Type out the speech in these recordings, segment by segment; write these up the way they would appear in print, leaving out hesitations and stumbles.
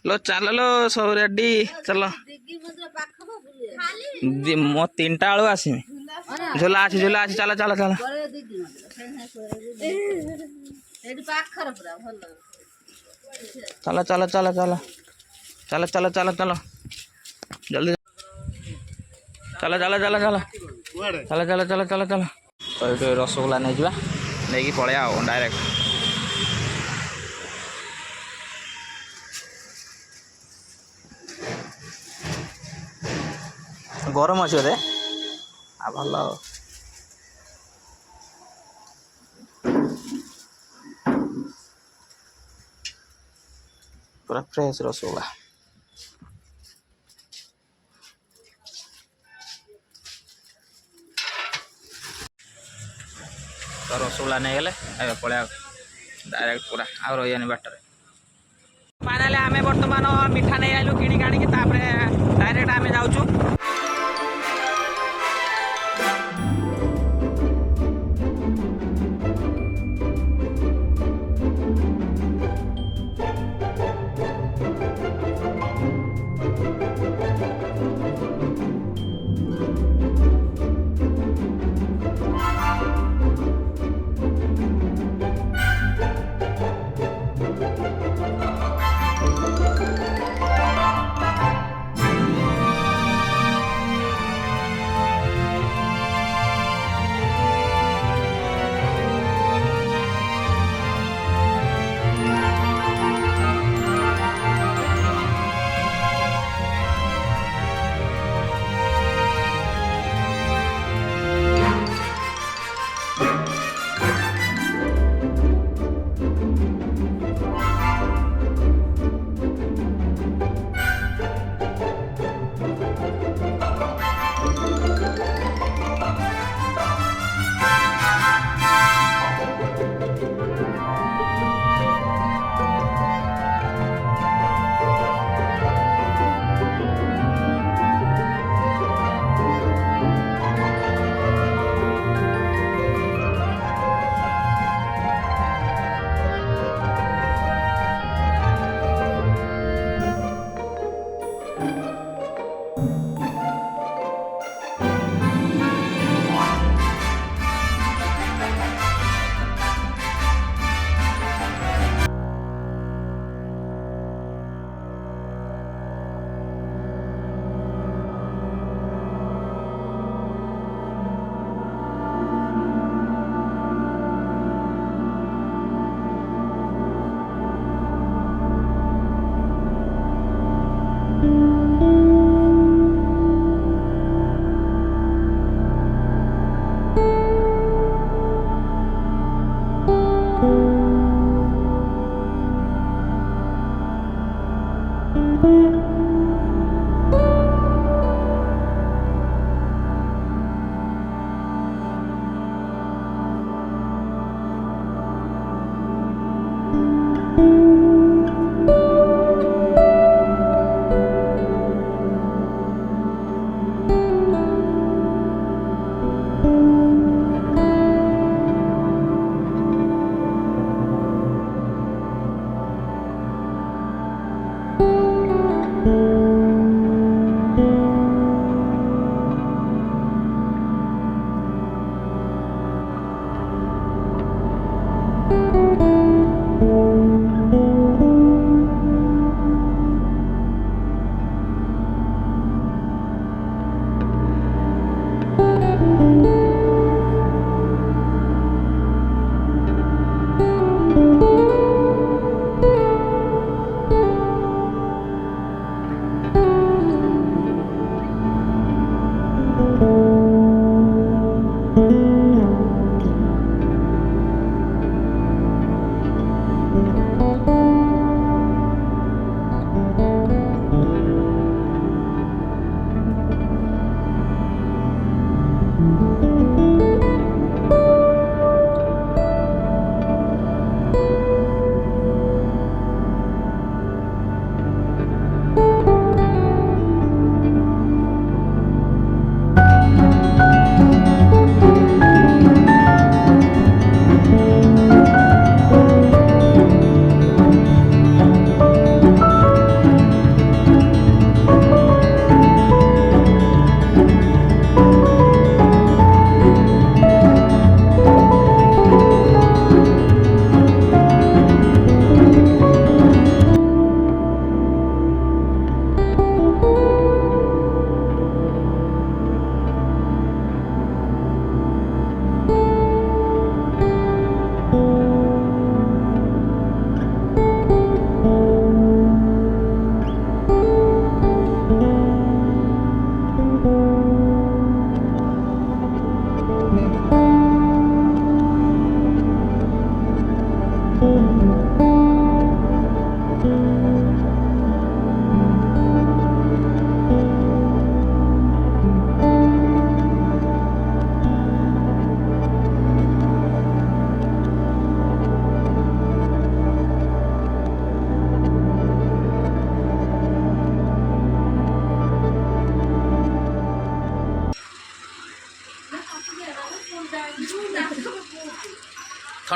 लो चल लो सब रेडी चलो मो 3टा आलू आसमी झोला अच्छी चलो चलो चलो चलो चलो चलो चलो चलो चलो चलो चलो जल्दी चलो चलो चलो चलो चलो चलो चलो चलो चलो तो ये रसगोल्ला नहीं जा नहीं पड़े आओ डायरेक्ट गरम अच्छे बोधे आ भल पूरा फ्रेश रसगोल्ला तो रसगोल्ला नहीं गले पड़े डायरेक्ट पूरा आ रही बाटर फाइनाली आम बर्तमान मिठा नहीं आलु किणी आनिकी डायरेक्ट आम जाऊँ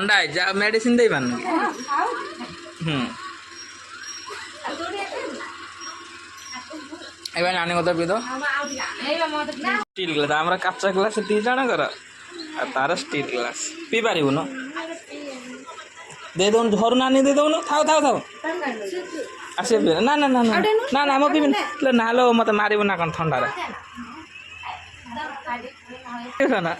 ଥଣ୍ଡା ହେଇଛି ଆଉ ମେଡିସିନ ଦେଇପାରୁନି ଏବେ ନାନୀ କଥା ପିଇଦ ଷ୍ଟିଲ୍ ଗ୍ଲାସ୍ ଆମର କାଚ ଗ୍ଲାସ୍ 2 ଜଣଙ୍କର ଆଉ ତାର ଷ୍ଟିଲ୍ ଗ୍ଲାସ୍ ପିଇ ପାରିବୁନ ଦେଇଦଉନୁ ଝରୁ ନାନୀ ଦେଇଦଉନୁ ଥାଉ ଥାଉ ଥାଉ ଆସିବେ ପିଇ ନା ନା ନା ନା ନା ନା ମୁଁ ପିଇବିନି ନା ଲୋ ମତେ ମାରିବୁ ନା କ'ଣ ଥଣ୍ଡାରେ ନା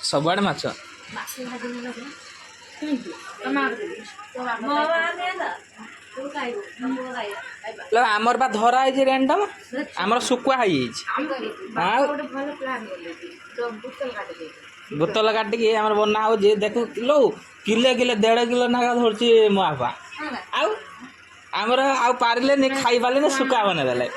ସବୁଆଡ଼େ ମାଛ ଆମର ବା ଧରା ହେଇଛି ରେଣ୍ଡମ ଆମର ଶୁଖୁଆ ହେଇଯାଇଛି ବୋତଲ କାଟିକି ଆମର ବନା ହଉଛି ଦେଖୁ ଲୋ କିଲେ 1.5 କିଲୋ ନାକା ଧରୁଛି ମୋ ବାପା ଆଉ ଆମର ଆଉ ପାରିଲେନି ଖାଇ ପାରିଲେନି ଶୁଖୁଆ ବନେଇଦେଲେ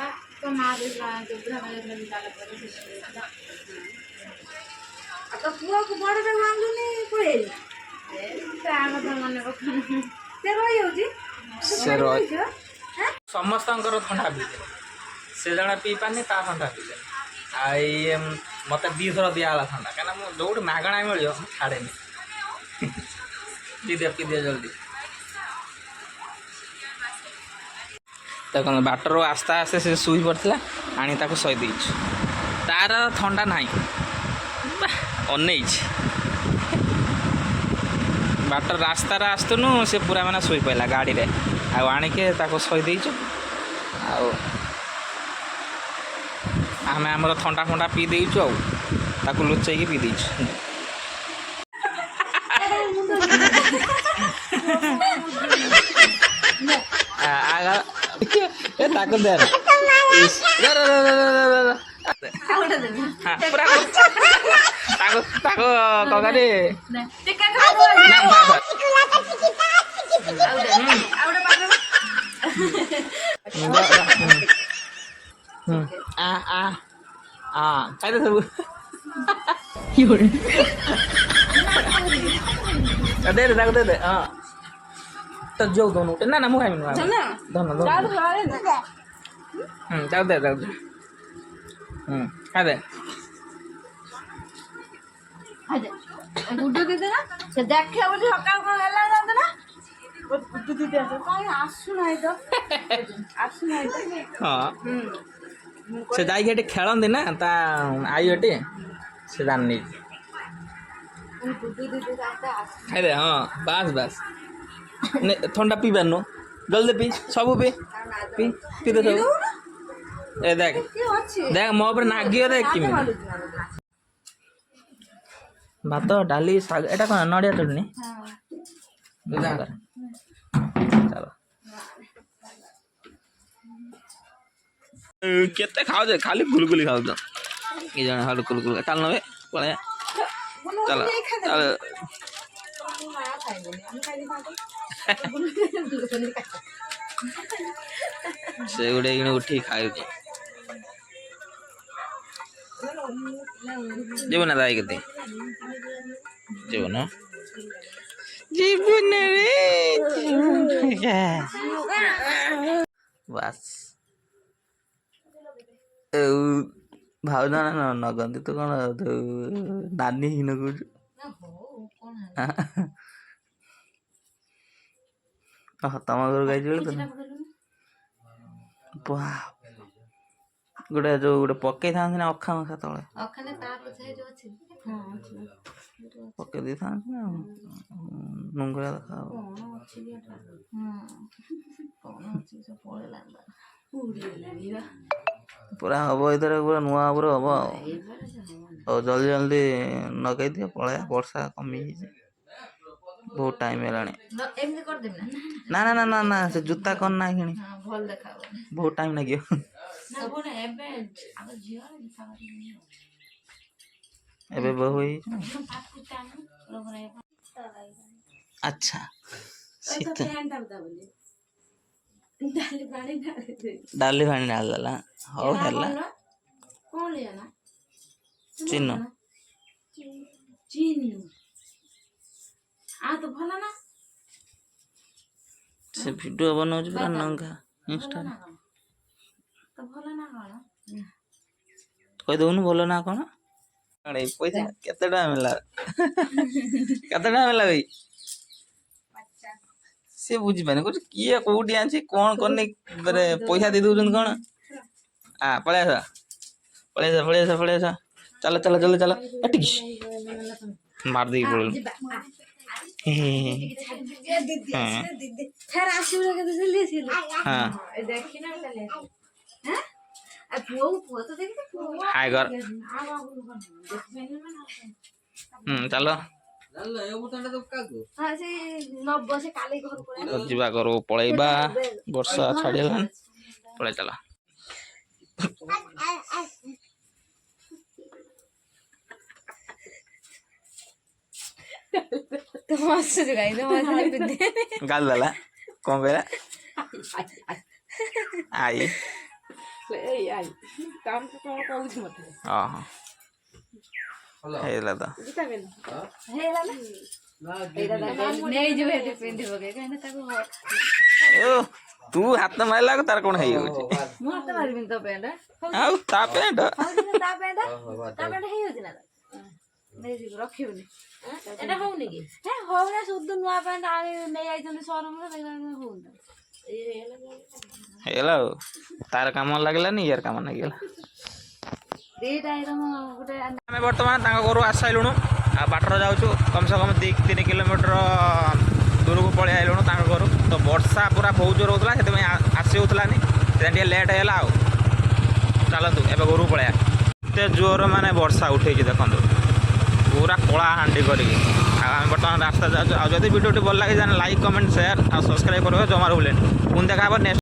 ସମସ୍ତଙ୍କର ଥଣ୍ଡା ପିଇଲେ ସେ ଜଣେ ପିଇ ପାରୁନି ତା ଥଣ୍ଡା ପିଇଲେ ଆଉ ଇଏ ମତେ 2 ଥର ଦିଆହେଲା ଥଣ୍ଡା କାହିଁକିନା ମୁଁ ଯୋଉଠି ମାଗଣା ମିଳିବ ମୁଁ ଛାଡ଼େନି ପିଇଦିଅ ଜଲ୍ଦି ଦେଖନ୍ତୁ ବାଟରୁ ଆସ୍ତେ ଆସ୍ତେ ସେ ଶୋଇ ପଡ଼ିଥିଲା ଆଣି ତାକୁ ଶୋଇ ଦେଇଛୁ ତାର ଥଣ୍ଡା ନାହିଁ ଅନେଇଛି ବାଟ ରାସ୍ତାରେ ଆସୁନୁ ସେ ପୁରା ମାନେ ଶୋଇ ପଡ଼ିଲା ଗାଡ଼ିରେ ଆଉ ଆଣିକି ତାକୁ ଶୋଇ ଦେଇଛୁ ଆଉ ଆମେ ଆମର ଥଣ୍ଡା ଫଣ୍ଡା ପିଇ ଦେଇଛୁ ଆଉ ତାକୁ ଲୁଚେଇକି ପିଇ ଦେଇଛୁ ତାକୁ ଦେ ପୁରା ତାକୁ କଗାରେ ଖାଇଦେ ସବୁ ଦେ ତାକୁ ଦେ ହଁ ତ ଯୋଉ ଦଉନୁ ନା ନା ମୁଁ ଖାଇବିନି ତାକୁ ଦେ ଖାଇଦେ ଗୁଡୁ ଦିଦି ନା ସେ ଦେଖିବ ବୋଲି ସକାଳୁ କଣ ହେଲା ଜାଣିଛ ନା ଗୁଡୁ ଦିଦି କାହିଁ ଆସୁନାହିଁ ତ ହଁ ସେ ଯାଇକି ଏଠି ଖେଳନ୍ତି ନା ତା ଆଇ ଏଠି ସେ ଜାଣିନି ଖାଇଦେ ହଁ ବାସ୍ ବାସ୍ ଥଣ୍ଡା ପିଇ ପାରୁନୁ ଜଲ୍ଦି ପିଇ ସବୁ ପିଇଦେ ସବୁ ଏ ଦେଖ ମୋ ଉପରେ ନାଗିବ ଦେଖ କେମିତି ଭାତ ଡାଲି ଶାଗ ଏଇଟା କ'ଣ ନଡ଼ିଆ ଚଟଣି ଚାଲ କେତେ ଖାଉଛ ଖାଲି ଗୁଲଗୁଲି ଖାଉଛ କି ଜଣେ ଖାଲି ଗୁଲଗୁଲି ଚାଲ ନବେ ପଳେଇବା ଚାଲ ଚାଲ ସେ ଗୋଟେ ଉଠିକି ଖାଉଛି ଯିବ ନା ଦାଇ କେତେ ଯିବ ନା জীবন রে বাস ଭାଉଜ ନା ନଗନ୍ତି ତୁ କ'ଣ ନାନୀ ହିଁ ନଗୁଛୁ ତମ ଘରକୁ ଗାଇଛି ବେଳେ ତ ଗୋଟେ ଯୋଉ ଗୋଟେ ପକେଇଥାନ୍ତି ନା ଅଖା ମଖା ତଳେ ପକେଇ ଦେଇଥାନ୍ତି ନା ନୁଙ୍ଗରା ଦେଖା ପୁରା ହବ ଏଥିରେ ପୁରା ନୂଆ ଉପରେ ହବ ଆଉ ହଉ ଜଲ୍ଦି ଜଲ୍ଦି ଲଗେଇ ଦିଅ ପଳେଇବା ବର୍ଷା କମିଯାଇଛି ବହୁତ ଟାଇମ୍ ହେଲାଣି ନା ନା ନା ନା ନା ସେ ଜୁତା କ'ଣ ନାହିଁ କିଣି ବହୁତ ଟାଇମ୍ ଲାଗିବ ଏବେ ବହୁ ହେଇଛି ଆଚ୍ଛା ଶୀତ ଡାଲି ପାଣି ଢାଳିଦେଲା ହଉ ହେଲା कौन लिया ना चिन्नु चिन्नु आ तो भला ना से वीडियो बनाउछ पुरा नंगा भला इंस्टा ना कौन तो भला ना कौन कहि दउनु बोलो ना कोन अरे पैसा केते टका मिला केते टका मिला भाई से बुझी पाने कुछ किए कोठी आछि कोन करने बरे पैसा दे दउछन कोन आ पळे सा चलो चलो चलो चलो अटिक मार दे बोल फिर आशिव लगे तो चलिए चलिए हां देखी ना चले हैं अब वो तो देखते हाय कर चलो हाँ से 90 से काले घर को जीवा करो पळैबा वर्षा छाडेला पळे चला तो मस्त जगाई तो मस्त बिंदे गाल दला कोन कहला आई आई काम तो कहू मत हां हां हेला त हेला ना नहीं जो है पिंदी हो गए कहने ताको ओ तू हाथ न मारला तार कोन हेई होची मु हाथ मार बिन तो पेंड आउ ता पेंट ता पेंड हेई होती ना नहीं रखिबनी एटा होउनी की हे होउना शुद्ध नुआ पेंड आनी नहीं आइछन शोरूम रे देखा होउना हेला तार काम लागला नी यार काम लागला देटा आइटम गुटे आमे वर्तमान तांका घरु आसाइलुनु आ बाटर जाउछु कम से कम 2-3 किलोमीटर दूर को पळे आइलुनु तांका घरु तो वर्षा पूरा बहुत जोर होतला सेते में आसी होतलानी सेते लेट हेला आ चलंतु एबे घरु पळे ते जोर माने वर्षा उठे कि देखंतु पूरा कला हांडी करी आम बर्तमान रास्ता जाऊँ जदि वीडियो भल लगे जाने लाइक कमेंट शेयर और सब्सक्राइब करेंगे जमार भूलें पुणी देखा नेक्स्ट